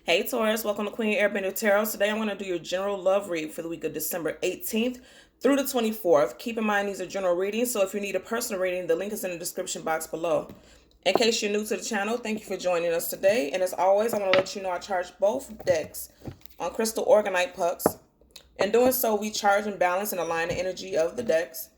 Hey Taurus, welcome to Queen Airbender Tarot. Today I'm going to do your general love read for the week of December 18th through the 24th. Keep in mind these are general readings, so if you need a personal reading, the link is in the description box below. In case you're new to the channel, thank you for joining us today. And as always, I want to let you know I charge both decks on crystal organite pucks. In doing so, we charge and balance and align the energy of the decks.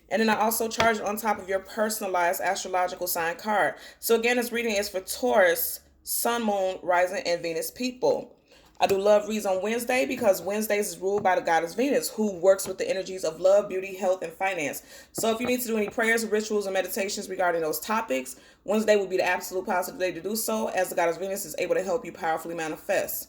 And then I also charge on top of your personalized astrological sign card. So again, this reading is for Taurus, Sun, Moon, Rising, and Venus people. I do love reads on Wednesday because Wednesdays is ruled by the goddess Venus, who works with the energies of love, beauty, health, and finance. So if you need to do any prayers, rituals, or meditations regarding those topics, Wednesday will be the absolute positive day to do so, as the goddess Venus is able to help you powerfully manifest.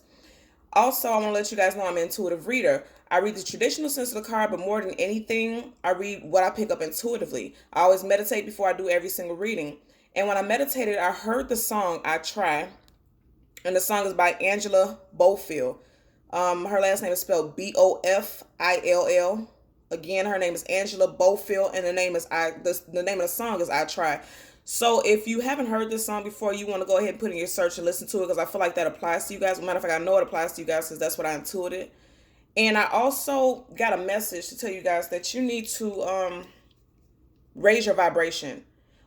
Also, I want to let you guys know I'm an intuitive reader. I read the traditional sense of the card, but more than anything, I read what I pick up intuitively. I always meditate before I do every single reading. And when I meditated, I heard the song I Try. And the song is by Angela Bofill. Her last name is spelled Bofill. Again, her name is Angela Bofill, and the name of the song is I Try. So if you haven't heard this song before, you want to go ahead and put in your search and listen to it, because I feel like that applies to you guys. Matter of fact, I know it applies to you guys because that's what I intuited. And I also got a message to tell you guys that you need to raise your vibration.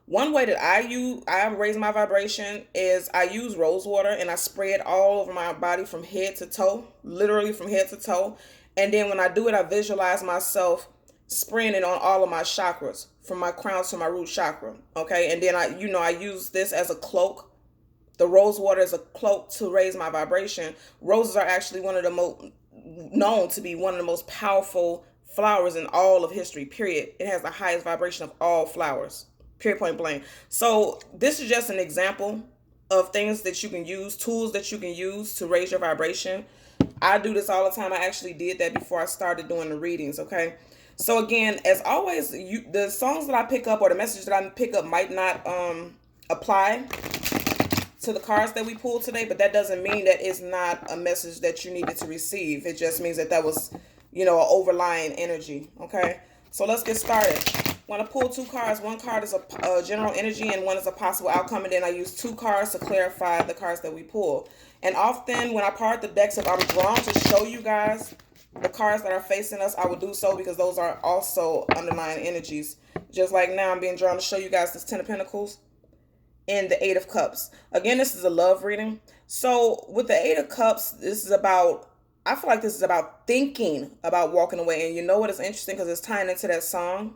One way that I raise my vibration is I use rose water and I spray it all over my body from head to toe, literally from head to toe. And then when I do it, I visualize myself spraying it on all of my chakras, from my crown to my root chakra. Okay, and then I use this as a cloak. The rose water is a cloak to raise my vibration. Roses are actually one of the most known to be one of the most powerful flowers in all of history. Period. It has the highest vibration of all flowers. Period, point blank. So this is just an example of things that you can use, tools that you can use to raise your vibration. I do this all the time. I actually did that before I started doing the readings. Okay. So again, as always, the songs that I pick up or the message that I pick up might not apply to the cards that we pulled today, but that doesn't mean that it's not a message that you needed to receive. It just means that was, an overlying energy. Okay. So let's get started. When I pull two cards, one card is a general energy and one is a possible outcome, and then I use two cards to clarify the cards that we pull. And often when I part the decks, if I'm drawn to show you guys the cards that are facing us, I will do so because those are also underlying energies. Just like now, I'm being drawn to show you guys this Ten of Pentacles and the Eight of Cups. Again, this is a love reading. So with the Eight of Cups, I feel like this is about thinking about walking away. And you know what is interesting, because it's tying into that song.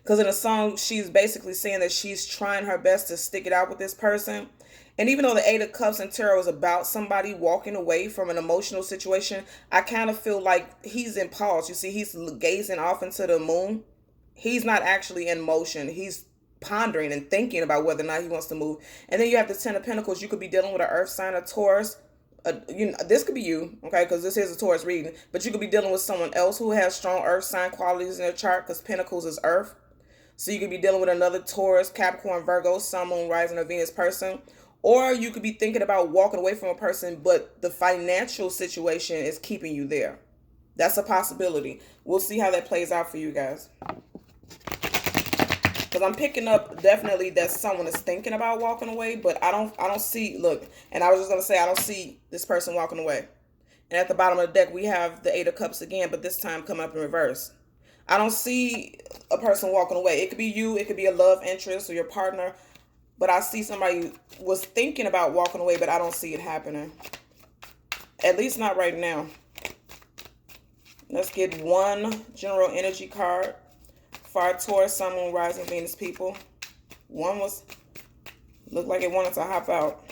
Because in the song, she's basically saying that she's trying her best to stick it out with this person. And even though the Eight of Cups and Tarot is about somebody walking away from an emotional situation, I kind of feel like he's in pause. You see, he's gazing off into the moon. He's not actually in motion. He's pondering and thinking about whether or not he wants to move. And then you have the Ten of Pentacles. You could be dealing with an earth sign, a Taurus. This could be you, okay, because this is a Taurus reading. But you could be dealing with someone else who has strong earth sign qualities in their chart, because Pentacles is earth. So you could be dealing with another Taurus, Capricorn, Virgo, Sun, Moon, Rising, or Venus person. Or you could be thinking about walking away from a person, but the financial situation is keeping you there. That's a possibility. We'll see how that plays out for you guys. Because I'm picking up definitely that someone is thinking about walking away, but I don't see, look, and I was just going to say, I don't see this person walking away. And at the bottom of the deck, we have the Eight of Cups again, but this time coming up in reverse. I don't see a person walking away. It could be you. It could be a love interest or your partner. But I see somebody was thinking about walking away, but I don't see it happening. At least not right now. Let's get one general energy card for our Taurus, Sun, Moon, Rising, Venus people. One looked like it wanted to hop out.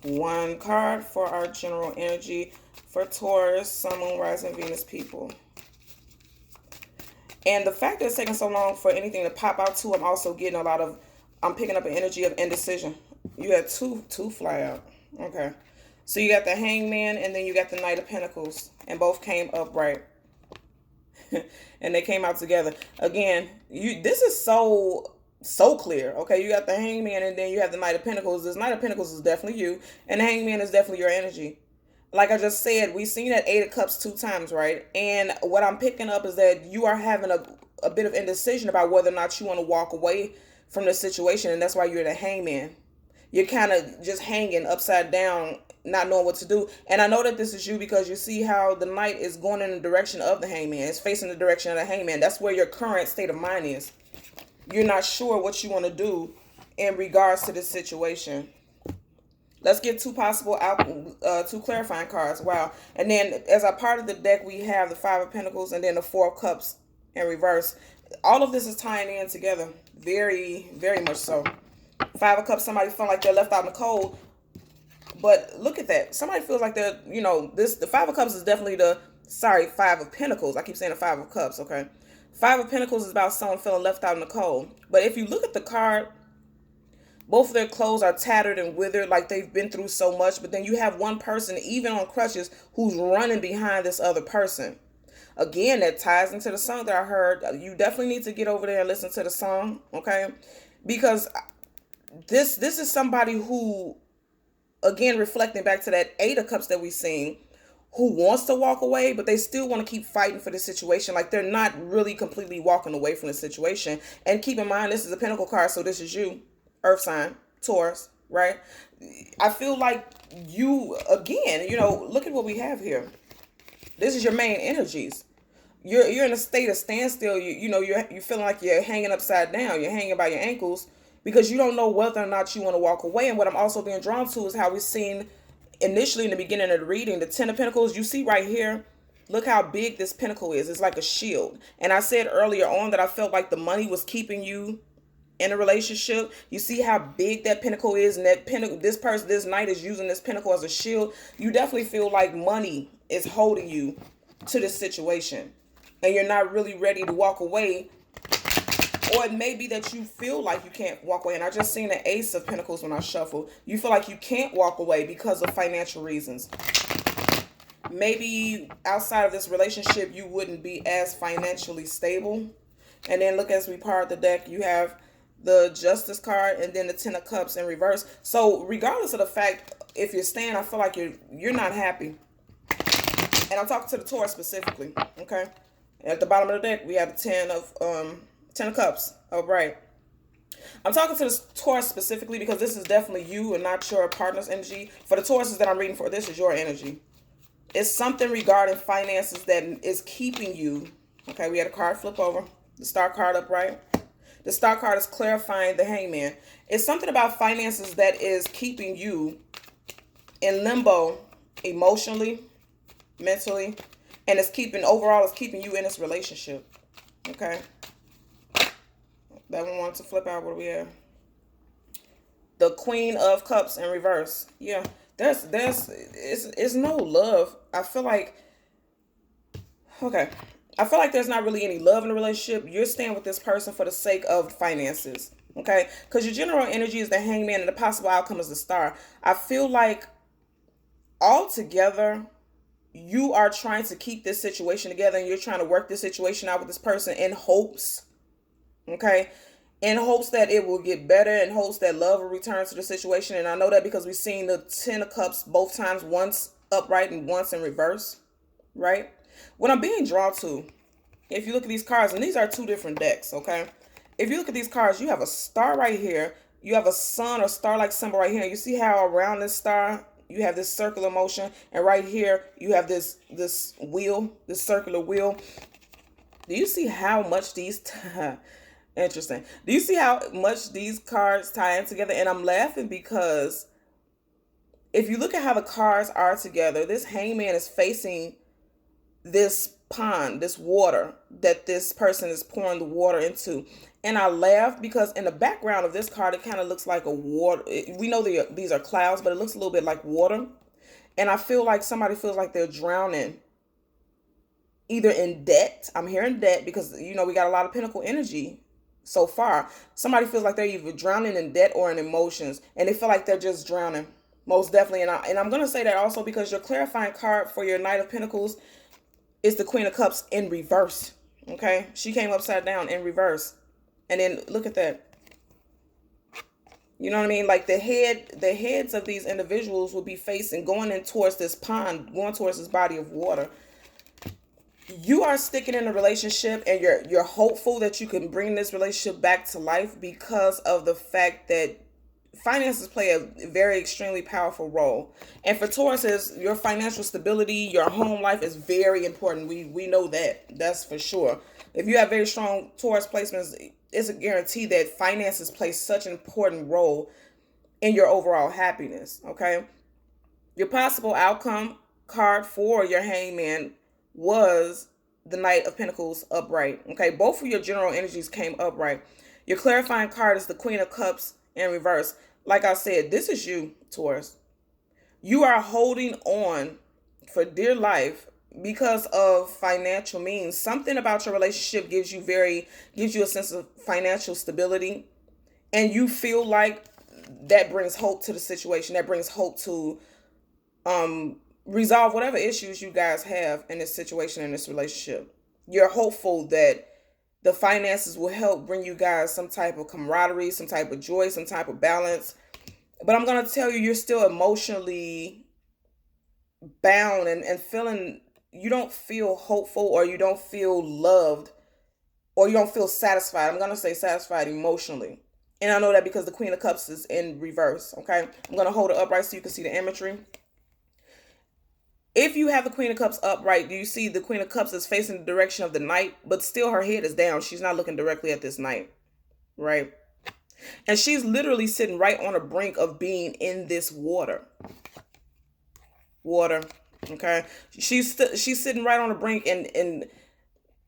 One card for our general energy for Taurus, Sun, Moon, Rising, Venus people. And the fact that it's taking so long for anything to pop out too, I'm also getting I'm picking up an energy of indecision. You had two fly out. Okay. So you got the Hangman and then you got the Knight of Pentacles, and both came upright. And they came out together. Again, this is so clear. Okay, you got the Hangman and then you have the Knight of Pentacles. This Knight of Pentacles is definitely you, and the Hangman is definitely your energy. Like I just said, we've seen that Eight of Cups 2 times, right? And what I'm picking up is that you are having a bit of indecision about whether or not you want to walk away from the situation, and that's why you're the hangman. You're kind of just hanging upside down, not knowing what to do. And I know that this is you because you see how the knight is going in the direction of the hangman. It's facing the direction of the hangman. That's where your current state of mind is. You're not sure what you want to do in regards to this situation. Let's get two two clarifying cards. Wow. And then as a part of the deck, we have the Five of Pentacles and then the Four of Cups in reverse. All of this is tying in together. Very, very much so. Five of Cups, somebody feeling like they're left out in the cold. But look at that. Somebody feels like they're, the Five of Cups is definitely Five of Pentacles. I keep saying the Five of Cups, okay? Five of Pentacles is about someone feeling left out in the cold. But if you look at the card, both of their clothes are tattered and withered, like they've been through so much. But then you have one person, even on crutches, who's running behind this other person. Again, that ties into the song that I heard. You definitely need to get over there and listen to the song, okay? Because this is somebody who, again, reflecting back to that Eight of Cups that we've seen, who wants to walk away, but they still want to keep fighting for the situation. Like they're not really completely walking away from the situation. And keep in mind, this is a Pentacle card, so this is you. Earth sign, Taurus, right? I feel like you, again, look at what we have here. This is your main energies. You're in a state of standstill. You're feeling like you're hanging upside down. You're hanging by your ankles because you don't know whether or not you want to walk away. And what I'm also being drawn to is how we've seen initially in the beginning of the reading, the Ten of Pentacles. You see right here, look how big this pentacle is. It's like a shield. And I said earlier on that I felt like the money was keeping you in a relationship. You see how big that pentacle is, and that pentacle, this knight is using this pentacle as a shield. You definitely feel like money is holding you to this situation, and you're not really ready to walk away. Or it may be that you feel like you can't walk away. And I just seen the Ace of Pentacles when I shuffled. You feel like you can't walk away because of financial reasons. Maybe outside of this relationship, you wouldn't be as financially stable. And then look, as we part the deck, you have the Justice card and then the Ten of Cups in reverse. So regardless of the fact, if you're staying, I feel like you're not happy. And I'm talking to the Taurus specifically, okay? At the bottom of the deck, we have the Ten of Cups. Oh, right. I'm talking to the Taurus specifically because this is definitely you and not your partner's energy. For the Tauruses that I'm reading for, this is your energy. It's something regarding finances that is keeping you. Okay, we had a card flip over. The Star card upright. The Star card is clarifying the Hangman. It's something about finances that is keeping you in limbo emotionally, mentally, and it's keeping you in this relationship. Okay. That one wants to flip out. What do we have? The Queen of Cups in reverse. Yeah. It's no love. I feel like, okay. I feel like there's not really any love in the relationship. You're staying with this person for the sake of finances, okay? Because your general energy is the Hangman and the possible outcome is the Star. I feel like altogether, you are trying to keep this situation together and you're trying to work this situation out with this person in hopes, okay? In hopes that it will get better, in hopes that love will return to the situation. And I know that because we've seen the Ten of Cups both times, once upright and once in reverse, right? What I'm being drawn to, if you look at these cards, and these are two different decks, okay? If you look at these cards, you have a star right here. You have a sun or star-like symbol right here. And you see how around this star, you have this circular motion. And right here, you have this wheel, this circular wheel. Do you see how much these... Interesting. Do you see how much these cards tie in together? And I'm laughing because if you look at how the cards are together, this Hangman is facing this pond, this water that this person is pouring the water into. And I laughed because in the background of this card, it kind of looks like a water. We know these are clouds, but it looks a little bit like water. And I feel like somebody feels like they're drowning, either in debt. I'm hearing debt because, we got a lot of Pentacle energy so far. Somebody feels like they're either drowning in debt or in emotions, and they feel like they're just drowning. Most definitely. And I'm going to say that also because your clarifying card for your Knight of Pentacles is the Queen of Cups in reverse. Okay? She came upside down in reverse. And then look at that. You know what I mean? Like the heads of these individuals will be facing, going in towards this pond, going towards this body of water. You are sticking in a relationship, and you're hopeful that you can bring this relationship back to life because of the fact that finances play a very extremely powerful role. And for Tauruses, your financial stability, your home life is very important. We know that. That's for sure. If you have very strong Taurus placements, it's a guarantee that finances play such an important role in your overall happiness. Okay. Your possible outcome card for your hangman was the Knight of Pentacles upright. Okay, both of your general energies came upright. Your clarifying card is the Queen of Cups in reverse. Like I said, this is you, Taurus. You are holding on for dear life because of financial means. Something about your relationship gives you a sense of financial stability, and you feel like that brings hope to the situation. That brings hope to resolve whatever issues you guys have in this situation, in this relationship. You're hopeful that the finances will help bring you guys some type of camaraderie, some type of joy, some type of balance. But I'm going to tell you, you're still emotionally bound, and feeling, you don't feel hopeful, or you don't feel loved, or you don't feel satisfied. I'm going to say satisfied emotionally. And I know that because the Queen of Cups is in reverse. Okay. I'm going to hold it upright so you can see the imagery. If you have the Queen of Cups upright, do you see the Queen of Cups is facing the direction of the Knight, but still her head is down. She's not looking directly at this Knight, right? And she's literally sitting right on the brink of being in this water. Water, okay? She's sitting right on the brink and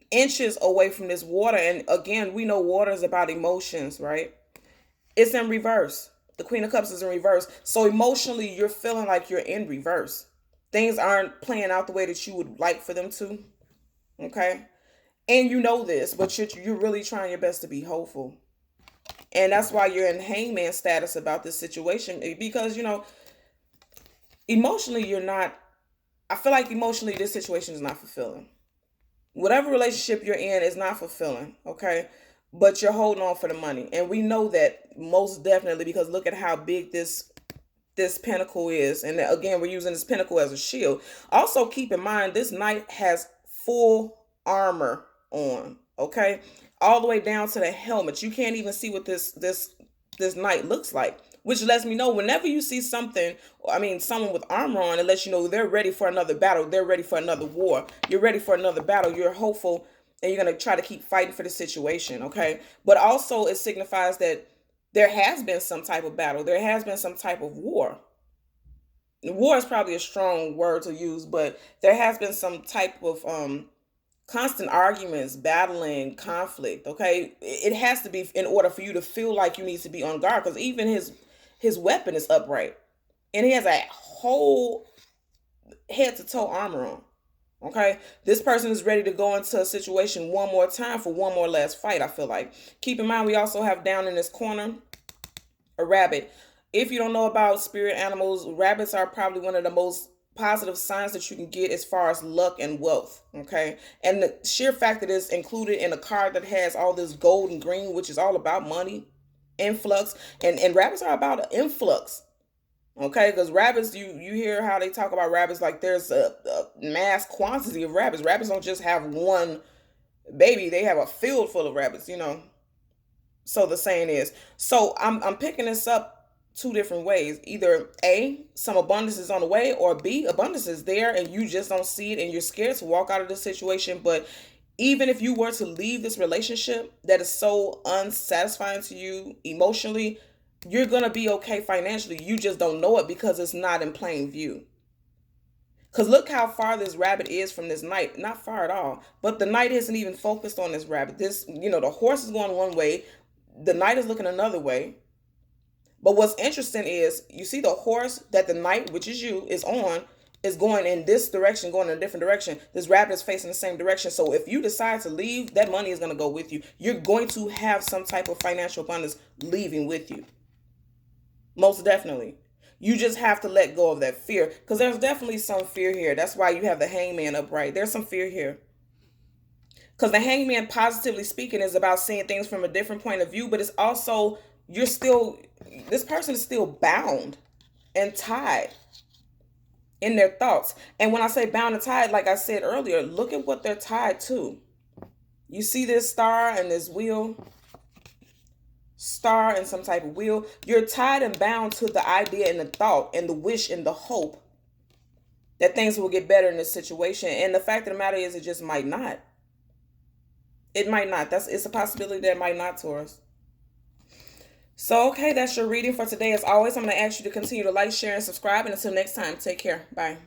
inches away from this water. And again, we know water is about emotions, right? It's in reverse. The Queen of Cups is in reverse. So emotionally, you're feeling like you're in reverse. Things aren't playing out the way that you would like for them to. Okay. And you know this, but you're really trying your best to be hopeful. And that's why you're in hangman status about this situation. Because, emotionally, I feel like emotionally this situation is not fulfilling. Whatever relationship you're in is not fulfilling. Okay. But you're holding on for the money. And we know that most definitely, because look at how big this pentacle is. And again, we're using this pentacle as a shield. Also keep in mind, this Knight has full armor on, okay, all the way down to the helmet. You can't even see what this Knight looks like, which lets me know whenever you see someone with armor on, it lets you know they're ready for another battle. They're ready for another war. You're ready for another battle. You're hopeful, and you're going to try to keep fighting for the situation, okay? But also it signifies that there has been some type of battle. There has been some type of war. War is probably a strong word to use, but there has been some type of constant arguments, battling, conflict. Okay, it has to be in order for you to feel like you need to be on guard, because even his weapon is upright, and he has a whole head to toe armor on. Okay, this person is ready to go into a situation one more time for one more last fight. I feel like. Keep in mind, we also have down in this corner a rabbit. If you don't know about spirit animals, rabbits are probably one of the most positive signs that you can get as far as luck and wealth. Okay, and the sheer fact that it's included in a card that has all this gold and green, which is all about money, influx, and rabbits are about an influx. Okay, because rabbits, you hear how they talk about rabbits like there's a mass quantity of rabbits. Rabbits don't just have one baby; they have a field full of rabbits. So the saying is. So I'm picking this up two different ways. Either A, some abundance is on the way, or B, abundance is there and you just don't see it and you're scared to walk out of this situation. But even if you were to leave this relationship that is so unsatisfying to you emotionally, you're going to be okay financially. You just don't know it because it's not in plain view. Because look how far this rabbit is from this Knight. Not far at all. But the Knight isn't even focused on this rabbit. The horse is going one way. The Knight is looking another way. But what's interesting is you see the horse that the Knight, which is you, is on, is going in this direction, going in a different direction. This rabbit is facing the same direction. So if you decide to leave, that money is going to go with you. You're going to have some type of financial abundance leaving with you. Most definitely. You just have to let go of that fear, because there's definitely some fear here. That's why you have the hangman upright. There's some fear here. Because the hangman, positively speaking, is about seeing things from a different point of view, but it's also, this person is still bound and tied. in their thoughts. And when I say bound and tied, like I said earlier, look at what they're tied to. You see this star and this wheel, star and some type of wheel. You're tied and bound to the idea and the thought and the wish and the hope that things will get better in this situation. And the fact of the matter is, it just might not. It might not. It's a possibility that it might not, Taurus. So, okay, that's your reading for today. As always, I'm going to ask you to continue to like, share, and subscribe. And until next time, take care. Bye.